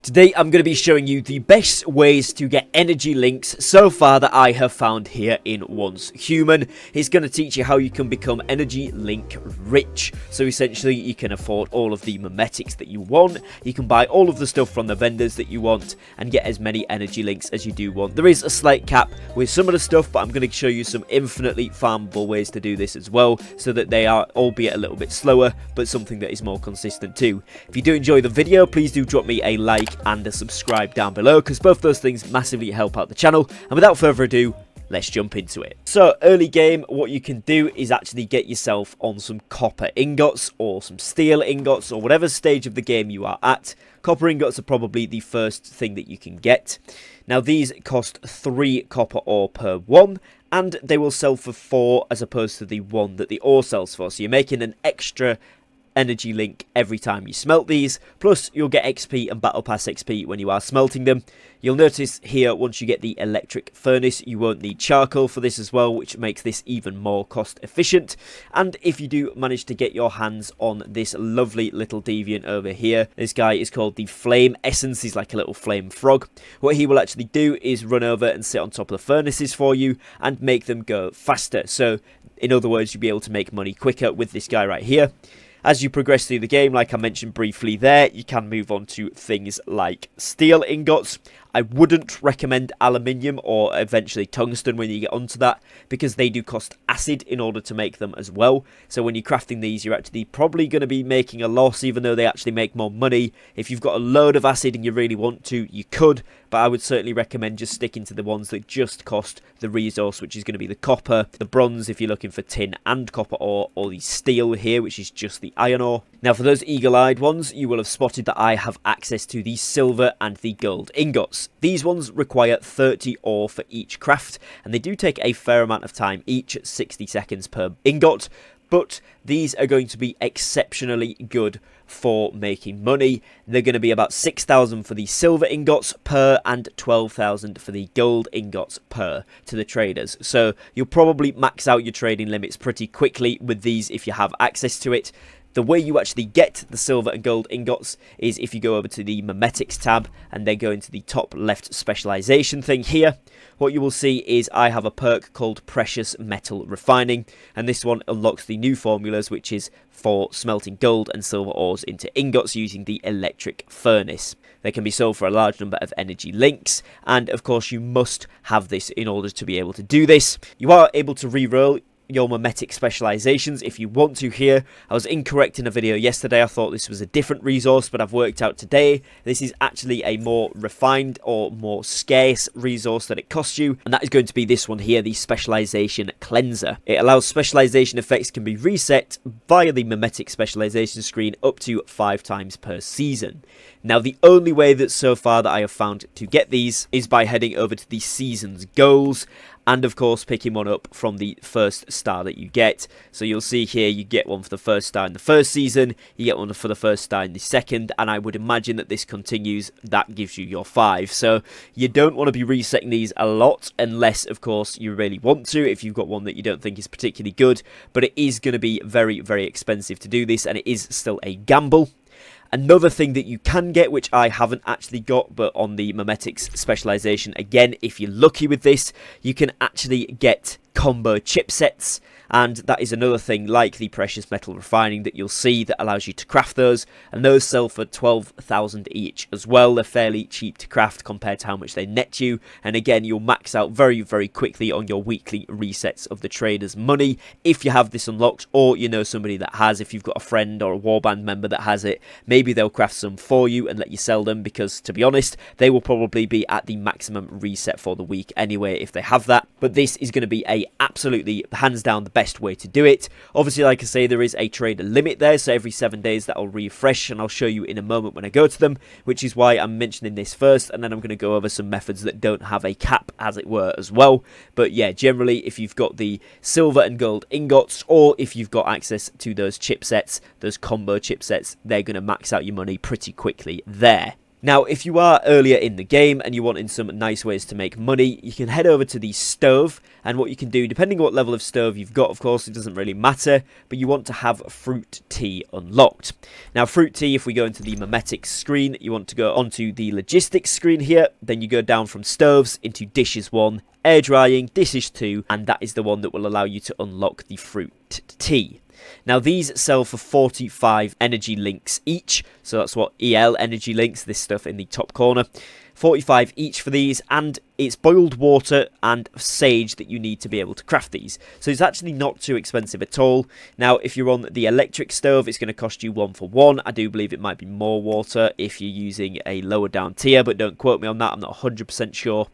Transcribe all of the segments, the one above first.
Today I'm going to be showing you the best ways to get energy links so far that I have found here in Once Human. It's going to teach you how you can become energy link rich. So essentially you can afford all of the memetics that you want, you can buy all of the stuff from the vendors that you want and get as many energy links as you do want. There is a slight cap with some of the stuff, but I'm going to show you some infinitely farmable ways to do this as well, so that they are, albeit a little bit slower, but something that is more consistent too. If you do enjoy the video, please do drop me a like and a subscribe down below, because both those things massively help out the channel. And without further ado, let's jump into it. So early game, what you can do is actually get yourself on some copper ingots or some steel ingots, or whatever stage of the game you are at. Copper ingots are probably the first thing that you can get. Now these cost 3 copper ore per one, and they will sell for 4 as opposed to the 1 that the ore sells for. So you're making an extra energy link every time you smelt these, plus you'll get XP and battle pass XP when you are smelting them. You'll notice here, once you get the electric furnace, you won't need charcoal for this as well, which makes this even more cost efficient. And if you do manage to get your hands on this lovely little deviant over here, this guy is called the Flame Essence. He's like a little flame frog. What he will actually do is run over and sit on top of the furnaces for you and make them go faster. So in other words, you'll be able to make money quicker with this guy right here. As you progress through the game, like I mentioned briefly there, you can move on to things like steel ingots. I wouldn't recommend aluminium or eventually tungsten when you get onto that, because they do cost acid in order to make them as well. So when you're crafting these, you're actually probably going to be making a loss, even though they actually make more money. If you've got a load of acid and you really want to, you could, but I would certainly recommend just sticking to the ones that just cost the resource, which is going to be the copper, the bronze if you're looking for tin and copper ore, or the steel here, which is just the iron ore. Now for those eagle-eyed ones, you will have spotted that I have access to the silver and the gold ingots. These ones require 30 ore for each craft, and they do take a fair amount of time each, 60 seconds per ingot, but these are going to be exceptionally good for making money. They're going to be about 6,000 for the silver ingots per and 12,000 for the gold ingots per to the traders. So you'll probably max out your trading limits pretty quickly with these if you have access to it. The way you actually get the silver and gold ingots is if you go over to the memetics tab and then go into the top left specialization thing here. What you will see is I have a perk called Precious Metal Refining, and this one unlocks the new formulas, which is for smelting gold and silver ores into ingots using the electric furnace. They can be sold for a large number of energy links, and of course you must have this in order to be able to do this. You are able to re-roll your memetic specializations if you want to here. I was incorrect in a video yesterday. I thought this was a different resource, but I've worked out today this is actually a more refined or more scarce resource that it costs you, and that is going to be this one here, the specialization cleanser. It allows specialization effects can be reset via the memetic specialization screen up to 5 times per season. Now the only way that so far that I have found to get these is by heading over to the season's goals, and of course picking one up from the first star that you get. So you'll see here you get one for the first star in the first season, you get one for the first star in the second, and I would imagine that this continues. That gives you your 5. So you don't want to be resetting these a lot unless of course you really want to, if you've got one that you don't think is particularly good, but it is going to be very, very expensive to do this, and it is still a gamble. Another thing that you can get, which I haven't actually got, but on the memetics specialization, again, if you're lucky with this, you can actually get combo chipsets, and that is another thing like the precious metal refining that you'll see that allows you to craft those, and those sell for 12,000 each as well. They're fairly cheap to craft compared to how much they net you, and again you'll max out very, very quickly on your weekly resets of the traders' money if you have this unlocked, or you know somebody that has. If you've got a friend or a warband member that has it, maybe they'll craft some for you and let you sell them, because to be honest they will probably be at the maximum reset for the week anyway if they have that. But this is going to be a absolutely hands down the best way to do it. Obviously, like I say, there is a trader limit there, so every 7 days that'll refresh, and I'll show you in a moment when I go to them, which is why I'm mentioning this first, and then I'm going to go over some methods that don't have a cap, as it were, as well. But yeah, generally if you've got the silver and gold ingots, or if you've got access to those chipsets, those combo chipsets, they're going to max out your money pretty quickly there. Now, if you are earlier in the game and you're wanting some nice ways to make money, you can head over to the stove, and what you can do, depending on what level of stove you've got, of course, it doesn't really matter, but you want to have fruit tea unlocked. Now, fruit tea, if we go into the memetics screen, you want to go onto the logistics screen here, then you go down from stoves into dishes 1, air drying, dishes 2, and that is the one that will allow you to unlock the fruit tea. Now, these sell for 45 energy links each, so that's what EL energy links, this stuff in the top corner. 45 each for these, and it's boiled water and sage that you need to be able to craft these. So it's actually not too expensive at all. Now, if you're on the electric stove, it's going to cost you 1 for 1. I do believe it might be more water if you're using a lower down tier, but don't quote me on that, I'm not 100% sure.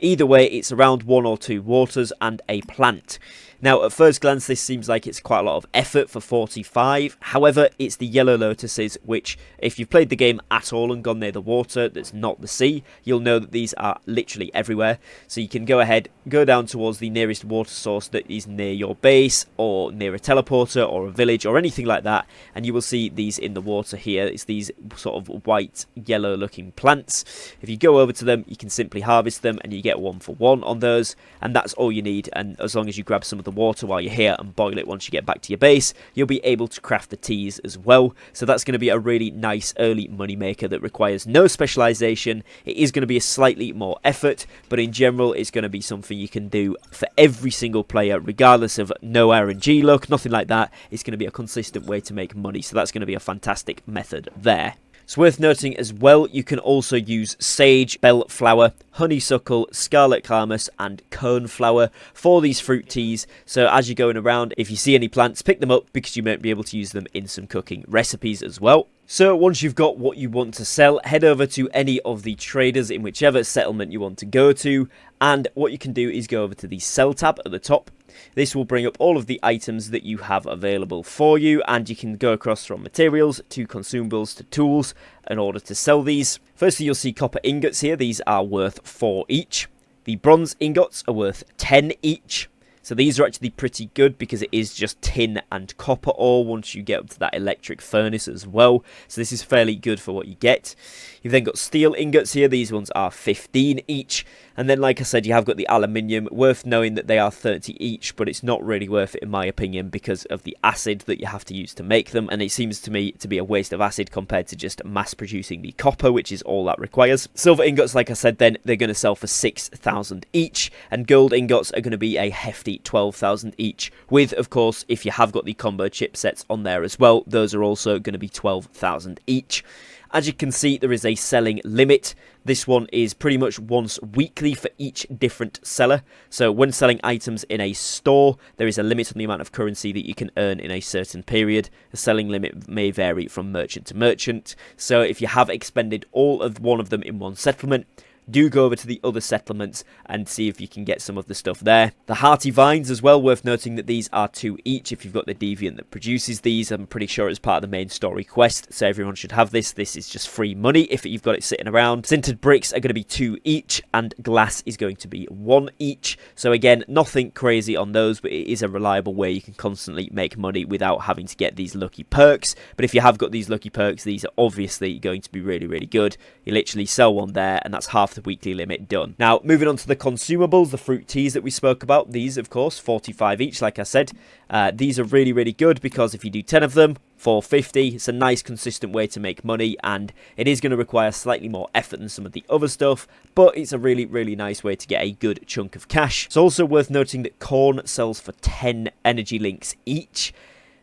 Either way, it's around 1 or 2 waters and a plant. Now, at first glance, this seems like it's quite a lot of effort for 45. However, it's the yellow lotuses, which, if you've played the game at all and gone near the water that's not the sea, you'll know that these are literally everywhere. So you can go ahead, go down towards the nearest water source that is near your base, or near a teleporter, or a village, or anything like that, and you will see these in the water here. It's these sort of white, yellow-looking plants. If you go over to them, you can simply harvest them, and you get 1 for 1 on those, and that's all you need. And as long as you grab some of the water while you're here and boil it once you get back to your base, you'll be able to craft the teas as well. So that's going to be a really nice early money maker that requires no specialization. It is going to be a slightly more effort, but in general it's going to be something you can do for every single player, regardless of no RNG luck, nothing like that. It's going to be a consistent way to make money, so that's going to be a fantastic method there. It's worth noting as well, you can also use sage, bellflower, honeysuckle, scarlet calamus and coneflower for these fruit teas. So as you're going around, if you see any plants, pick them up because you might be able to use them in some cooking recipes as well. So once you've got what you want to sell, head over to any of the traders in whichever settlement you want to go to, and what you can do is go over to the sell tab at the top. This will bring up all of the items that you have available for you, and you can go across from materials to consumables to tools in order to sell these. Firstly, you'll see copper ingots here. These are worth 4 each. The bronze ingots are worth 10 each. So these are actually pretty good because it is just tin and copper ore once you get up to that electric furnace as well. So this is fairly good for what you get. You've then got steel ingots here. These ones are 15 each. And then, like I said, you have got the aluminium. Worth knowing that they are 30 each, but it's not really worth it in my opinion because of the acid that you have to use to make them. And it seems to me to be a waste of acid compared to just mass producing the copper, which is all that requires. Silver ingots, like I said, then they're going to sell for 6,000 each. And gold ingots are going to be a hefty 12,000 each, with, of course, if you have got the combo chipsets on there as well, those are also going to be 12,000 each. As you can see, there is a selling limit. This one is pretty much once weekly for each different seller. So when selling items in a store, there is a limit on the amount of currency that you can earn in a certain period. The selling limit may vary from merchant to merchant. So if you have expended all of one of them in one settlement, do go over to the other settlements and see if you can get some of the stuff there. The hearty vines as well, worth noting that these are 2 each if you've got the deviant that produces these. I'm pretty sure it's part of the main story quest, so everyone should have this. This is just free money if you've got it sitting around. Sintered bricks are going to be 2 each, and glass is going to be 1 each. So again, nothing crazy on those, but it is a reliable way you can constantly make money without having to get these lucky perks. But if you have got these lucky perks, these are obviously going to be really, really good. You literally sell one there, and that's half the weekly limit done. Now, moving on to the consumables, the fruit teas that we spoke about. These, of course, 45 each, like I said. These are really, really good because if you do 10 of them, 450, it's a nice consistent way to make money, and it is going to require slightly more effort than some of the other stuff, but it's a really, really nice way to get a good chunk of cash. It's also worth noting that corn sells for 10 energy links each.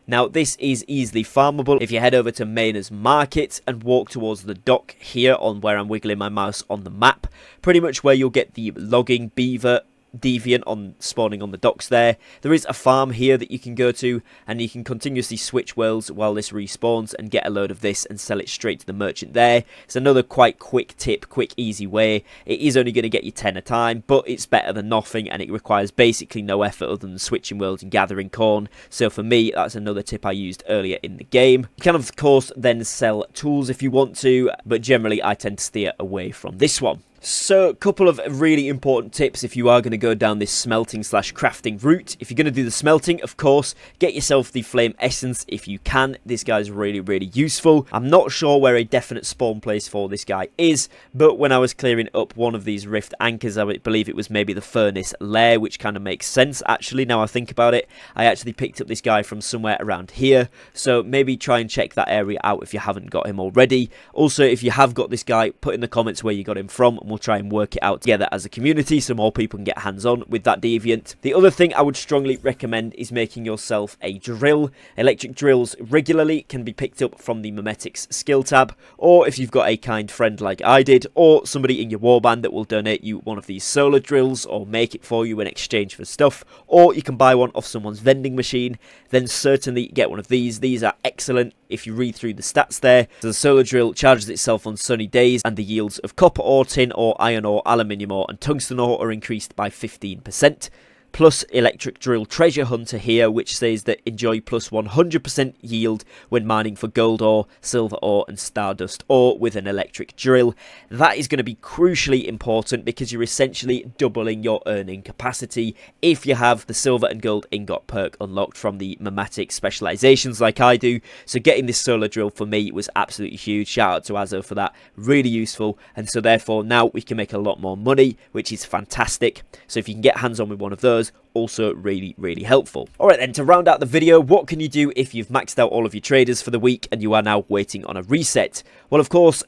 Now, this is easily farmable if you head over to Maynard's Market and walk towards the dock here on where I'm wiggling my mouse on the map. Pretty much where you'll get the logging beaver deviant on spawning on the docks there. There is a farm here that you can go to, and you can continuously switch worlds while this respawns and get a load of this and sell it straight to the merchant there. It's another quite quick tip, quick easy way. It is only going to get you 10 a time, but it's better than nothing, and it requires basically no effort other than switching worlds and gathering corn. So for me, that's another tip I used earlier in the game. You can of course then sell tools if you want to, but generally I tend to steer away from this one. So, a couple of really important tips if you are going to go down this smelting / crafting route. If you're going to do the smelting, of course, get yourself the flame essence if you can. This guy's really useful. I'm not sure where a definite spawn place for this guy is, but when I was clearing up one of these rift anchors, I believe it was maybe the furnace lair, which kind of makes sense actually now I think about it. I actually picked up this guy from somewhere around here, so maybe try and check that area out if you haven't got him already. Also, if you have got this guy, put in the comments where you got him from, and we'll try and work it out together as a community so more people can get hands-on with that deviant. The other thing I would strongly recommend is making yourself a drill. Electric drills regularly can be picked up from the Memetics skill tab, or if you've got a kind friend like I did, or somebody in your warband that will donate you one of these solar drills or make it for you in exchange for stuff, or you can buy one off someone's vending machine, then certainly get one of these. These are excellent if you read through the stats there. So the solar drill charges itself on sunny days, and the yields of copper ore, tin ore, iron ore, aluminium ore and tungsten ore are increased by 15%. Plus electric drill treasure hunter here, which says that enjoy plus 100% yield when mining for gold ore, silver ore and stardust ore with an electric drill. That is going to be crucially important because you're essentially doubling your earning capacity if you have the silver and gold ingot perk unlocked from the Memetic specializations like I do. So getting this solar drill for me was absolutely huge. Shout out to Azo for that, really useful, and so therefore now we can make a lot more money, which is fantastic. So if you can get hands on with one of those, also really helpful. Alright then, to round out the video, what can you do if you've maxed out all of your traders for the week and you are now waiting on a reset? Well, of course,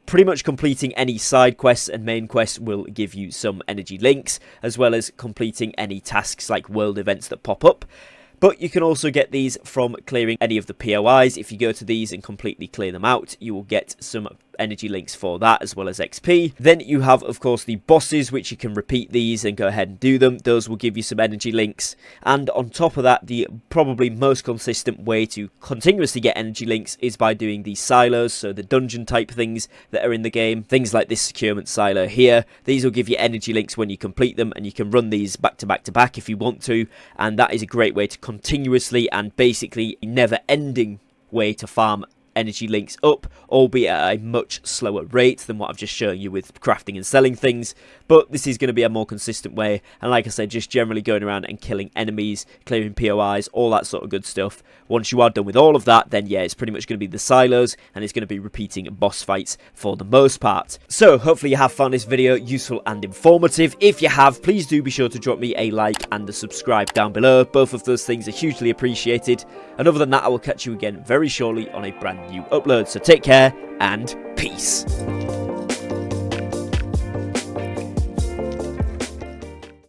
pretty much completing any side quests and main quests will give you some energy links, as well as completing any tasks like world events that pop up. But you can also get these from clearing any of the POIs. If you go to these and completely clear them out, you will get some energy links for that, as well as XP. Then you have, of course, the bosses, which you can repeat these and go ahead and do them. Those will give you some energy links. And on top of that, the probably most consistent way to continuously get energy links is by doing the silos, so the dungeon type things that are in the game. Things like this securement silo here. These will give you energy links when you complete them, and you can run these back to back if you want to. And that is a great way to continuously and basically never-ending way to farm energy links up, albeit at a much slower rate than what I've just shown you with crafting and selling things. But this is going to be a more consistent way, and like I said, just generally going around and killing enemies, clearing POIs, all that sort of good stuff. Once you are done with all of that, then yeah, it's pretty much going to be the silos, and it's going to be repeating boss fights for the most part. So hopefully you have found this video useful and informative. If you have, please do be sure to drop me a like and a subscribe down below. Both of those things are hugely appreciated. And other than that, I will catch you again very shortly on a brand new upload. So take care and peace.